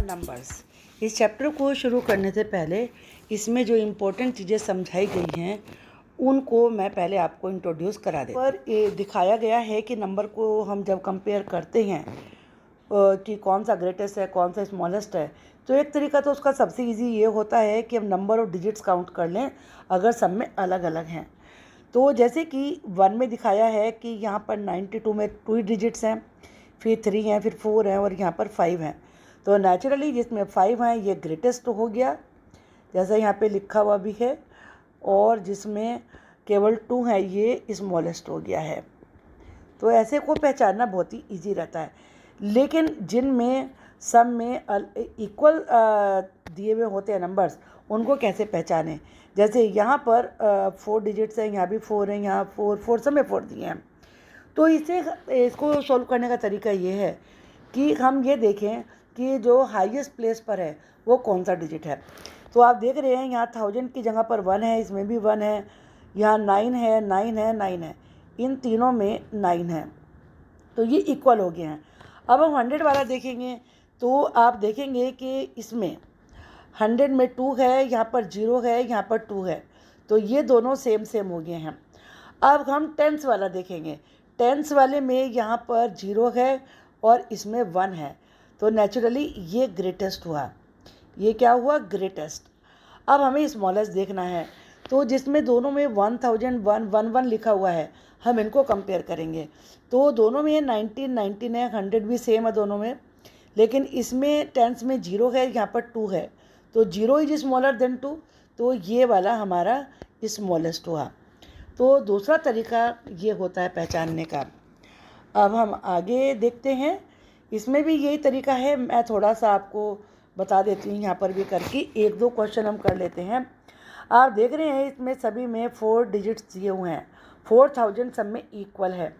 Numbers. इस chapter को शुरू करने से पहले इसमें जो इम्पोर्टेंट चीज़ें समझाई गई हैं उनको मैं पहले आपको इंट्रोड्यूस करा दें। पर ये दिखाया गया है कि नंबर को हम जब कंपेयर करते हैं कि कौन सा ग्रेटेस्ट है कौन सा स्मॉलेस्ट है, तो एक तरीका तो उसका सबसे इजी ये होता है कि हम नंबर ऑफ डिजिट्स काउंट कर लें अगर सब में अलग अलग हैं। तो जैसे कि 1 में दिखाया है कि यहाँ पर 92 में 2 डिजिट्स हैं, फिर 3 हैं, फिर 4 हैं और यहाँ पर 5 हैं। तो नेचुरली जिसमें 5 हैं ये ग्रेटेस्ट हो गया जैसा यहाँ पे लिखा हुआ भी है, और जिसमें केवल 2 है ये स्मॉलेस्ट हो गया है। तो ऐसे को पहचानना बहुत ही ईजी रहता है। लेकिन जिनमें सब में इक्वल दिए हुए होते हैं नंबर्स, उनको कैसे पहचानें। जैसे यहाँ पर 4 डिजिट्स हैं, यहाँ भी 4 हैं, यहाँ 4 सब में 4 दिए हैं। तो इसको सॉल्व करने का तरीका ये है कि हम ये देखें कि जो हाईएस्ट प्लेस पर है वो कौन सा डिजिट है। तो आप देख रहे हैं यहाँ 1000 की जगह पर 1 है, इसमें भी 1 है, यहाँ 9 है, 9 है, 9 है, इन तीनों में 9 है, तो ये इक्वल हो गए हैं। अब हम 100 वाला देखेंगे तो आप देखेंगे कि इसमें 100 में 2 है, यहाँ पर 0 है, यहाँ पर 2 है, तो ये दोनों सेम सेम हो गए हैं। अब हम 10s वाला देखेंगे। 10s वाले में यहाँ पर 0 है और इसमें 1 है, तो नेचुरली ये ग्रेटेस्ट हुआ। ये क्या हुआ? ग्रेटेस्ट। अब हमें स्मॉलेस्ट देखना है, तो जिसमें दोनों में 1001 लिखा हुआ है, हम इनको कंपेयर करेंगे। तो दोनों में 19 है, 100 भी सेम है दोनों में, लेकिन इसमें 10s में 0 है, यहाँ पर 2 है, तो 0 इज स्मॉलर देन 2, तो ये वाला हमारा स्मॉलेस्ट हुआ। तो दूसरा तरीका ये होता है पहचानने का। अब हम आगे देखते हैं, इसमें भी यही तरीका है। मैं थोड़ा सा आपको बता देती हूँ यहाँ पर भी करके, 1-2 क्वेश्चन हम कर लेते हैं। आप देख रहे हैं इसमें सभी में 4 डिजिट्स दिए हुए हैं, 4000 सब में इक्वल है।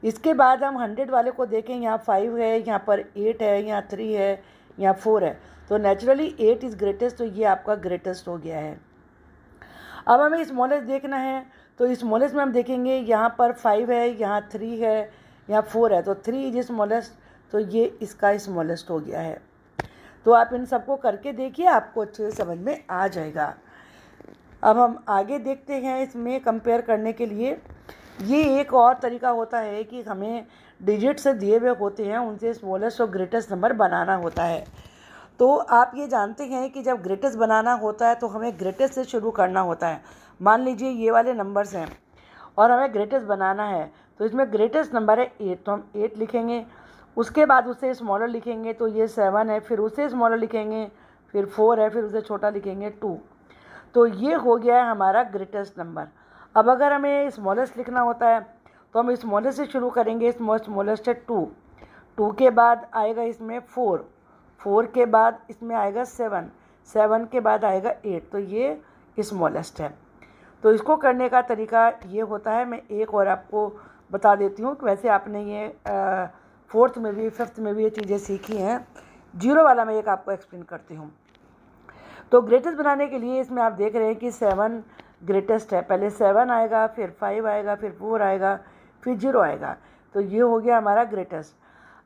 इसके बाद हम 100 वाले को देखें, यहाँ 5 है, यहाँ पर 8 है, यहाँ 3 है, यहाँ 4 है, तो नेचुरली 8 इज़ ग्रेटेस्ट, तो ये आपका ग्रेटेस्ट हो गया है। अब हमें स्मॉलेस्ट देखना है, तो स्मॉलेस्ट में हम देखेंगे यहाँ पर 5 है, यहाँ 3 है, यहाँ 4 है, तो 3 इज स्मॉलेस्ट, तो ये इसका स्मॉलेस्ट हो गया है। तो आप इन सबको करके देखिए, आपको अच्छे से समझ में आ जाएगा। अब हम आगे देखते हैं इसमें कंपेयर करने के लिए। ये एक और तरीका होता है कि हमें डिजिट से दिए हुए होते हैं उनसे स्मॉलेस्ट और ग्रेटेस्ट नंबर बनाना होता है। तो आप ये जानते हैं कि जब ग्रेटेस्ट बनाना होता है तो हमें ग्रेटेस्ट से शुरू करना होता है। मान लीजिए ये वाले नंबर्स हैं और हमें ग्रेटेस्ट बनाना है, तो इसमें ग्रेटेस्ट नंबर है 8, तो हम 8 लिखेंगे। उसके बाद उससे स्मॉलर लिखेंगे तो ये 7 है, फिर उससे स्मॉलर लिखेंगे, फिर 4 है, फिर उससे छोटा लिखेंगे 2, तो ये हो गया है हमारा ग्रेटेस्ट नंबर। अब अगर हमें स्मॉलेस्ट लिखना होता है तो हम स्मॉलेस्ट से शुरू करेंगे। स्मॉलेस्ट है 2 के बाद आएगा इसमें 4 के बाद इसमें आएगा 7 के बाद आएगा 8, तो ये स्मॉलेस्ट है। तो इसको करने का तरीका ये होता है। मैं एक और आपको बता देती हूँ कि वैसे आपने ये 4th में भी 5th में भी ये चीज़ें सीखी हैं। 0 वाला मैं एक आपको एक्सप्लेन करती हूँ। तो ग्रेटेस्ट बनाने के लिए इसमें आप देख रहे हैं कि 7 ग्रेटेस्ट है। पहले 7 आएगा, फिर 5 आएगा, फिर 4 आएगा, फिर 0 आएगा, तो ये हो गया हमारा ग्रेटेस्ट।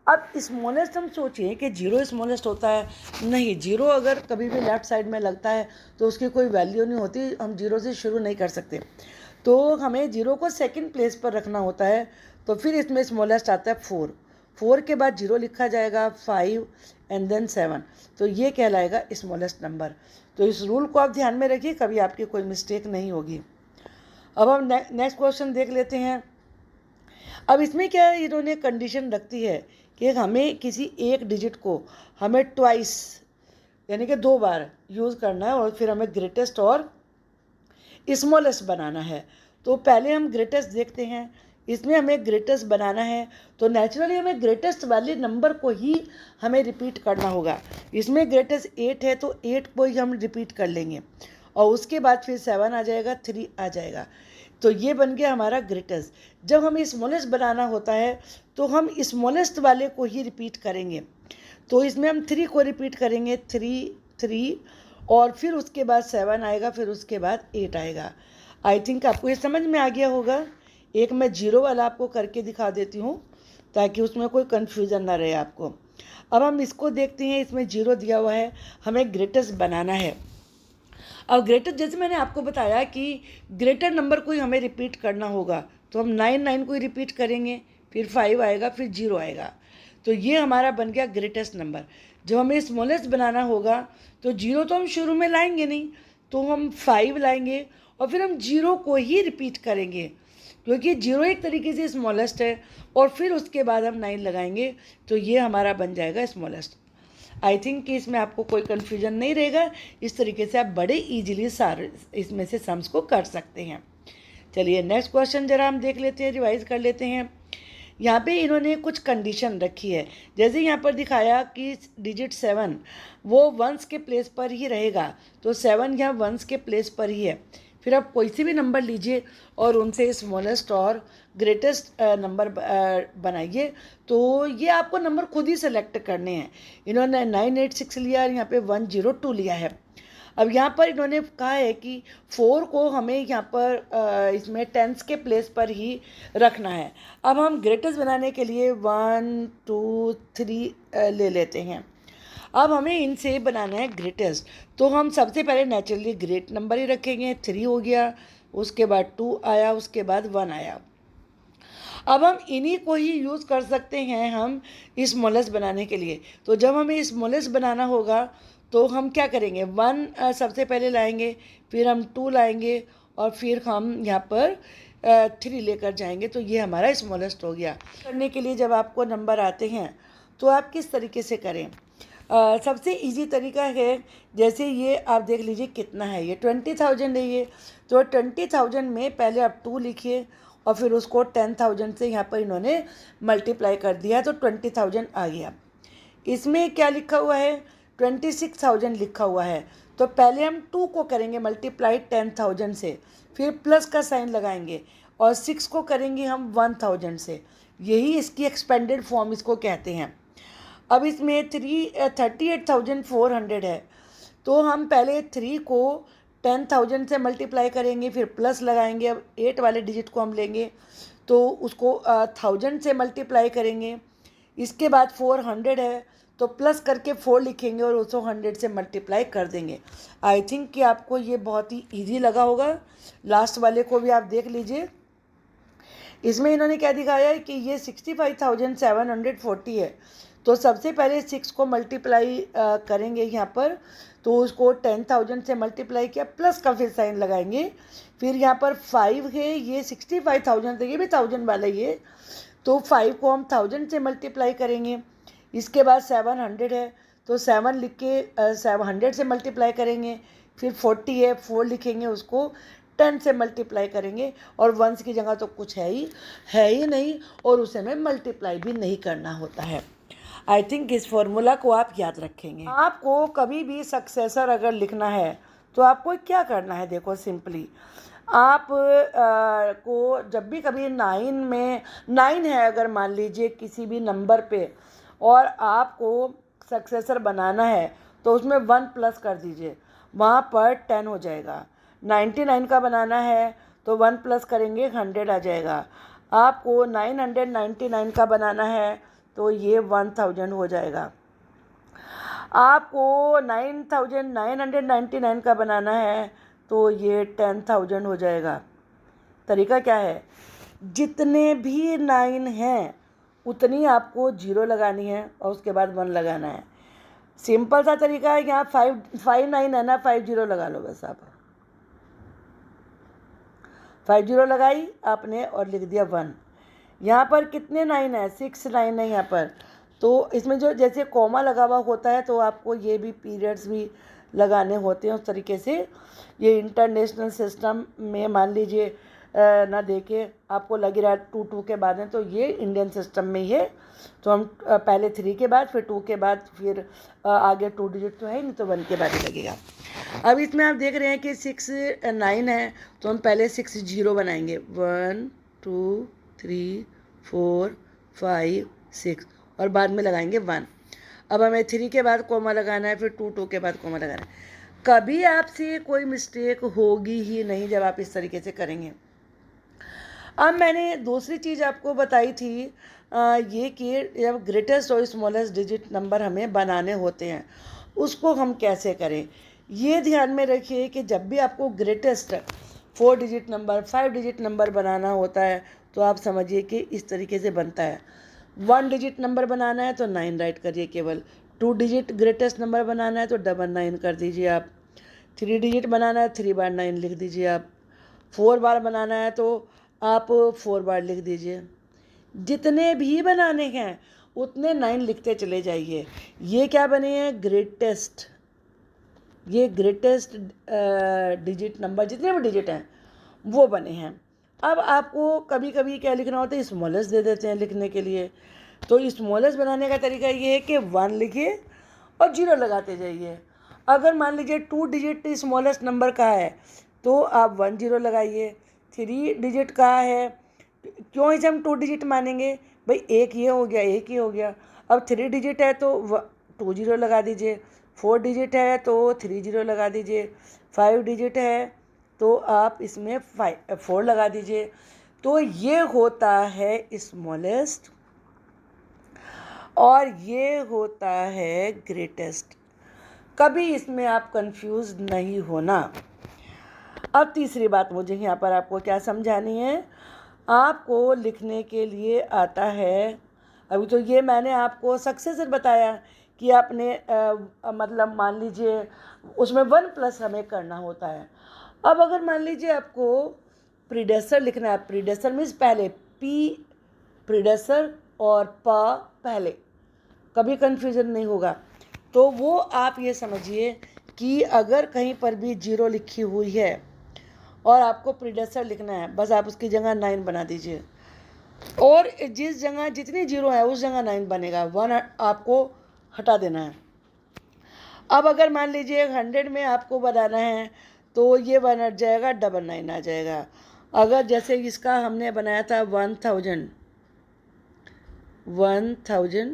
अब स्मॉलेस्ट हम सोचिए कि 0 स्मॉलेस्ट होता है, नहीं, 0 अगर कभी भी लेफ़्ट साइड में लगता है तो उसकी कोई वैल्यू नहीं होती, हम 0 से शुरू नहीं कर सकते। तो हमें 0 को सेकंड प्लेस पर रखना होता है, तो फिर इसमें स्मॉलेस्ट आता है 4 के बाद 0 लिखा जाएगा, 5 एंड देन 7, तो ये कहलाएगा स्मॉलेस्ट नंबर। तो इस रूल को आप ध्यान में रखिए, कभी आपकी कोई मिस्टेक नहीं होगी। अब हम नेक्स्ट क्वेश्चन देख लेते हैं। अब इसमें क्या है, इन्होंने कंडीशन रखती है कि हमें किसी एक डिजिट को हमें ट्वाइस यानी कि 2 बार यूज़ करना है और फिर हमें ग्रेटेस्ट और स्मॉलेस्ट बनाना है। तो पहले हम ग्रेटेस्ट देखते हैं। इसमें हमें ग्रेटेस्ट बनाना है तो नेचुरली हमें ग्रेटेस्ट वाले नंबर को ही हमें रिपीट करना होगा। इसमें ग्रेटेस्ट 8 है तो 8 को ही हम रिपीट कर लेंगे और उसके बाद फिर 7 आ जाएगा, 3 आ जाएगा, तो ये बन गया हमारा ग्रेटेस्ट। जब हमें स्मॉलेस्ट बनाना होता है तो हम स्मॉलेस्ट वाले को ही रिपीट करेंगे। तो इसमें हम 3 को रिपीट करेंगे, 3 और फिर उसके बाद 7 आएगा, फिर उसके बाद 8 आएगा। आई थिंक आपको ये समझ में आ गया होगा। एक मैं 0 वाला आपको करके दिखा देती हूँ ताकि उसमें कोई कन्फ्यूज़न ना रहे आपको। अब हम इसको देखते हैं, इसमें 0 दिया हुआ है, हमें ग्रेटेस्ट बनाना है। अब ग्रेटेस्ट, जैसे मैंने आपको बताया कि ग्रेटर नंबर को ही हमें रिपीट करना होगा, तो हम 9 को ही रिपीट करेंगे, फिर 5 आएगा, फिर 0 आएगा। तो ये हमारा बन गया ग्रेटेस्ट नंबर। जब हमें स्मॉलेस्ट बनाना होगा तो 0 तो हम शुरू में लाएंगे नहीं, तो हम 5 लाएंगे और फिर हम 0 को ही रिपीट करेंगे, क्योंकि 0 एक तरीके से स्मॉलेस्ट है, और फिर उसके बाद हम 9 लगाएंगे, तो ये हमारा बन जाएगा स्मॉलेस्ट। आई थिंक कि इसमें आपको कोई कन्फ्यूजन नहीं रहेगा। इस तरीके से आप बड़े ईजिली सारे इसमें से सम्स को कर सकते हैं। चलिए नेक्स्ट क्वेश्चन ज़रा हम देख लेते हैं, रिवाइज कर लेते हैं। यहाँ पे इन्होंने कुछ कंडीशन रखी है, जैसे यहाँ पर दिखाया कि डिजिट 7 वो वंस के प्लेस पर ही रहेगा, तो 7 यहाँ वंस के प्लेस पर ही है। फिर आप कोई सी भी नंबर लीजिए और उनसे स्मॉलेस्ट और ग्रेटेस्ट नंबर बनाइए, तो ये आपको नंबर खुद ही सेलेक्ट करने हैं। इन्होंने 986 लिया और यहाँ पे 102 लिया है। अब यहाँ पर इन्होंने कहा है कि 4 को हमें यहाँ पर इसमें टेंस के प्लेस पर ही रखना है। अब हम ग्रेटेस्ट बनाने के लिए 1 2 3 ले लेते हैं। अब हमें इनसे बनाना है ग्रेटेस्ट, तो हम सबसे पहले नेचुरली ग्रेट नंबर ही रखेंगे। 3 हो गया, उसके बाद 2 आया, उसके बाद 1 आया। अब हम इन्हीं को ही यूज़ कर सकते हैं हम स्मॉलेस्ट बनाने के लिए। तो जब हमें स्मॉलेस्ट बनाना होगा तो हम क्या करेंगे, 1 सबसे पहले लाएंगे, फिर हम 2 लाएंगे और फिर हम यहाँ पर 3 लेकर जाएंगे, तो ये हमारा स्मॉलेस्ट हो गया। करने के लिए जब आपको नंबर आते हैं तो आप किस तरीके से करें। सबसे इजी तरीका है, जैसे ये आप देख लीजिए कितना है, ये 20,000 है ये, तो 20,000 में पहले आप 2 लिखिए और फिर उसको 10,000 से यहाँ पर इन्होंने मल्टीप्लाई कर दिया, तो 20,000 आ गया। इसमें क्या लिखा हुआ है, 26,000 लिखा हुआ है, तो पहले हम 2 को करेंगे मल्टीप्लाई 10,000 से, फिर प्लस का साइन लगाएंगे और 6 को करेंगे हम 1,000 से। यही इसकी एक्सपेंडेड फॉर्म इसको कहते हैं। अब इसमें 38,400 है, तो हम पहले 3 को 10,000 से मल्टीप्लाई करेंगे, फिर प्लस लगाएंगे। अब 8 वाले डिजिट को हम लेंगे तो उसको 1000 से मल्टीप्लाई करेंगे। इसके बाद 400 है, तो प्लस करके 4 लिखेंगे और उसको 100 से मल्टीप्लाई कर देंगे। आई थिंक कि आपको ये बहुत ही ईजी लगा होगा। लास्ट वाले को भी आप देख लीजिए। इसमें इन्होंने क्या दिखाया है कि ये 65,740 है, तो सबसे पहले 6 को मल्टीप्लाई करेंगे यहाँ पर, तो उसको 10,000 से मल्टीप्लाई किया, प्लस का फिर साइन लगाएंगे। फिर यहाँ पर 5 है, ये 65,000 है, ये भी 1000 वाला ही है, तो 5 को हम 1000 से मल्टीप्लाई करेंगे। इसके बाद 700 है, तो 7 लिख के 700 से मल्टीप्लाई करेंगे। फिर 40 है, 4 लिखेंगे, उसको 10 से मल्टीप्लाई करेंगे, और 1 की जगह तो कुछ है ही नहीं, और उसे हमें मल्टीप्लाई भी नहीं करना होता है। आई थिंक इस फॉर्मूला को आप याद रखेंगे। आपको कभी भी सक्सेसर अगर लिखना है तो आपको क्या करना है, देखो सिंपली आप को जब भी कभी 9 है, अगर मान लीजिए किसी भी नंबर पे और आपको सक्सेसर बनाना है, तो उसमें 1 प्लस कर दीजिए, वहाँ पर 10 हो जाएगा। 99 का बनाना है तो 1 प्लस करेंगे, 100 आ जाएगा। आपको 999 का बनाना है तो ये 1000 हो जाएगा। आपको 9,999 का बनाना है तो ये 10,000 हो जाएगा। तरीका क्या है, जितने भी 9 हैं उतनी आपको 0 लगानी है और उसके बाद 1 लगाना है। सिंपल सा तरीका है। यहाँ 5 9 है ना, 50 लगा लो बस। आप 50 लगाई आपने और लिख दिया 1। यहाँ पर कितने 9 है, 6 9 है यहाँ पर, तो इसमें जो जैसे कॉमा लगा हुआ होता है, तो आपको ये भी पीरियड्स भी लगाने होते हैं उस तरीके से। ये इंटरनेशनल सिस्टम में मान लीजिए ना देखे आपको लग रहा है 2 2 के बाद है, तो ये इंडियन सिस्टम में ही है। तो हम पहले 3 के बाद, फिर 2 के बाद, फिर आगे 2 डिजिट तो है नहीं, तो 1 के बाद ही लगेगा। अब इसमें आप देख रहे हैं कि 6 9 है, तो हम पहले 6 0 बनाएंगे, 1 2 3 4 5 6, और बाद में लगाएंगे 1। अब हमें 3 के बाद कोमा लगाना है, फिर 2 के बाद कोमा लगाना है। कभी आपसे कोई मिस्टेक होगी ही नहीं जब आप इस तरीके से करेंगे। अब मैंने दूसरी चीज़ आपको बताई थी ये कि जब ग्रेटेस्ट और स्मॉलेस्ट डिजिट नंबर हमें बनाने होते हैं उसको हम कैसे करें। ये ध्यान में रखिए कि जब भी आपको greatest 4 digit number 5 digit number बनाना होता है तो आप समझिए कि इस तरीके से बनता है। 1 डिजिट नंबर बनाना है तो 9 राइट करिए केवल। 2 डिजिट ग्रेटेस्ट नंबर बनाना है तो 999 कर दीजिए आप। 3 डिजिट बनाना है 3 बार 9 लिख दीजिए आप। 4 बार बनाना है तो आप 4 बार लिख दीजिए। जितने भी बनाने हैं उतने 9 लिखते चले जाइए। ये क्या बने हैं, ग्रेटेस्ट, ये ग्रेटेस्ट डिजिट नंबर जितने भी डिजिट हैं वो बने हैं। अब आपको कभी कभी क्या लिखना होता है, स्मॉलेस्ट दे देते हैं लिखने के लिए। तो स्मॉलेस्ट बनाने का तरीका ये है कि 1 लिखिए और 0 लगाते जाइए। अगर मान लीजिए 2 डिजिट स्मॉलेस्ट नंबर का है तो आप 1 0 लगाइए। 3 डिजिट का है, क्यों इसे हम 2 डिजिट मानेंगे भाई, एक ये हो गया एक ही हो गया। अब 3 डिजिट है तो 2 0 लगा दीजिए। 4 डिजिट है तो 3 0 लगा दीजिए। 5 डिजिट है तो आप इसमें 4 लगा दीजिए। तो ये होता है स्मॉलेस्ट और ये होता है ग्रेटेस्ट। कभी इसमें आप कंफ्यूज नहीं होना। अब तीसरी बात मुझे यहाँ पर आपको क्या समझानी है, आपको लिखने के लिए आता है, अभी तो ये मैंने आपको सक्सेसर बताया कि आपने मतलब मान लीजिए उसमें 1 प्लस हमें करना होता है। अब अगर मान लीजिए आपको प्रीडेसर लिखना है, प्रीडेसर मीन्स पहले, पी प्रीडेसर और प पहले, कभी कन्फ्यूज़न नहीं होगा। तो वो आप ये समझिए कि अगर कहीं पर भी 0 लिखी हुई है और आपको प्रीडेसर लिखना है, बस आप उसकी जगह 9 बना दीजिए और जिस जगह जितनी 0 है उस जगह 9 बनेगा, 1 आपको हटा देना है। अब अगर मान लीजिए 100 में आपको बनाना है तो ये 1 हट जाएगा, 999 आ जाएगा। अगर जैसे इसका हमने बनाया था 1000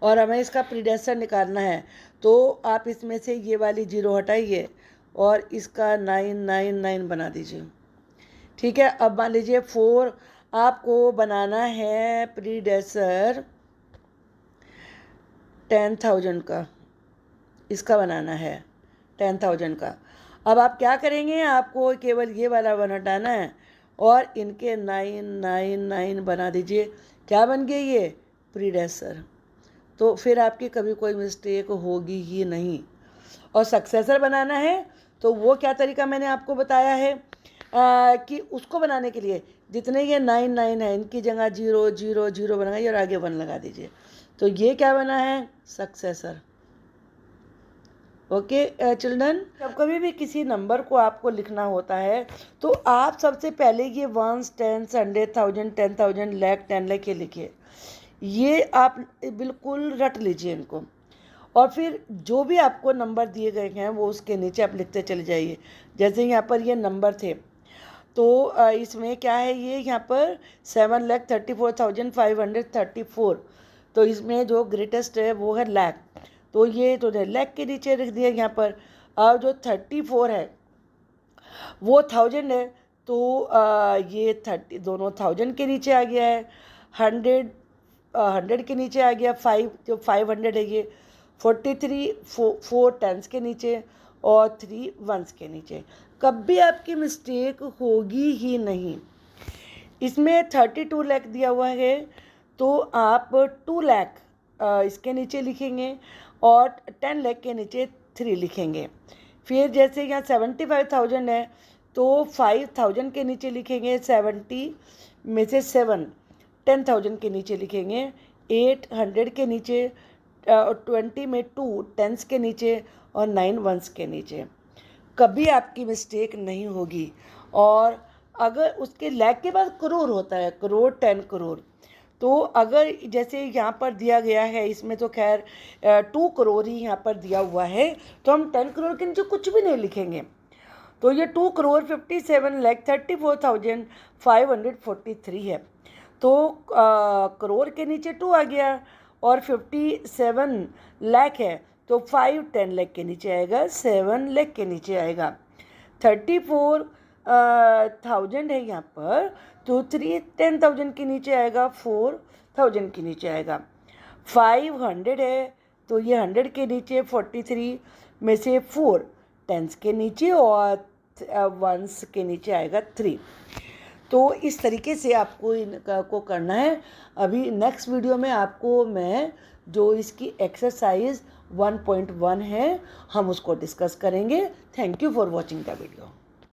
और हमें इसका प्रीडेसर निकालना है तो आप इसमें से ये वाली 0 हटाइए और इसका 999 बना दीजिए। ठीक है। अब मान लीजिए 4 आपको बनाना है प्रीडेसर 10,000 का, इसका बनाना है 10,000 का। अब आप क्या करेंगे, आपको केवल ये वाला 1 हटाना है और इनके 999 बना दीजिए। क्या बन गए ये, प्रीडेसर। तो फिर आपकी कभी कोई मिस्टेक होगी ही नहीं। और सक्सेसर बनाना है तो वो क्या तरीका मैंने आपको बताया है कि उसको बनाने के लिए जितने ये 99 है इनकी जगह 0 0 0 बनाइए और आगे 1 लगा दीजिए। तो ये क्या बना है, सक्सेसर। ओके चिल्ड्रन, जब कभी भी किसी नंबर को आपको लिखना होता है तो आप सबसे पहले ये 1s 10s 100,000 10,000 लाख 10 लाख ये लिखिए। ये आप बिल्कुल रट लीजिए इनको और फिर जो भी आपको नंबर दिए गए हैं वो उसके नीचे आप लिखते चले जाइए। जैसे यहाँ पर ये नंबर थे तो इसमें क्या है, ये यहाँ पर 7,34,534, तो इसमें जो ग्रेटेस्ट है वो है लाख, तो ये तो लाख के नीचे लिख दिया यहाँ पर। और जो 34 है वो 1000 है तो ये 30 दोनों 1000 के नीचे आ गया है। 100 के नीचे आ गया, 5 जो 500 है ये 43 4 10s के नीचे और 3 1s के नीचे। कभी आपकी मिस्टेक होगी ही नहीं। इसमें 32 लाख दिया हुआ है तो आप 2 लाख इसके नीचे लिखेंगे और 10 लाख के नीचे 3 लिखेंगे। फिर जैसे यहाँ 75,000 है तो 5,000 के नीचे लिखेंगे 70 में से 7, 10,000 के नीचे लिखेंगे 800 के नीचे, 20 में 2 10s के नीचे और 9 1s के नीचे। कभी आपकी मिस्टेक नहीं होगी। और अगर उसके लाख के बाद करोड़ होता है, करोड़ 10 करोड़, तो अगर जैसे यहाँ पर दिया गया है इसमें तो खैर 2 करोड़ ही यहाँ पर दिया हुआ है तो हम 10 करोड़ के नीचे कुछ भी नहीं लिखेंगे। तो ये 2 करोड़ 57,34,543 है तो करोड़ के नीचे 2 आ गया और 57 लाख है तो 5 10 लाख के नीचे आएगा, 7 लाख के नीचे आएगा। 34,000 है यहाँ पर तो 10,000 के नीचे आएगा, 4,000 के नीचे आएगा। 500 है तो ये 100 के नीचे, 43 में से 4 10s के नीचे और 1s के नीचे आएगा 3। तो इस तरीके से आपको इनको करना है। अभी नेक्स्ट वीडियो में आपको मैं जो इसकी एक्सरसाइज 1.1 है हम उसको डिस्कस करेंगे। Thank you for watching the video.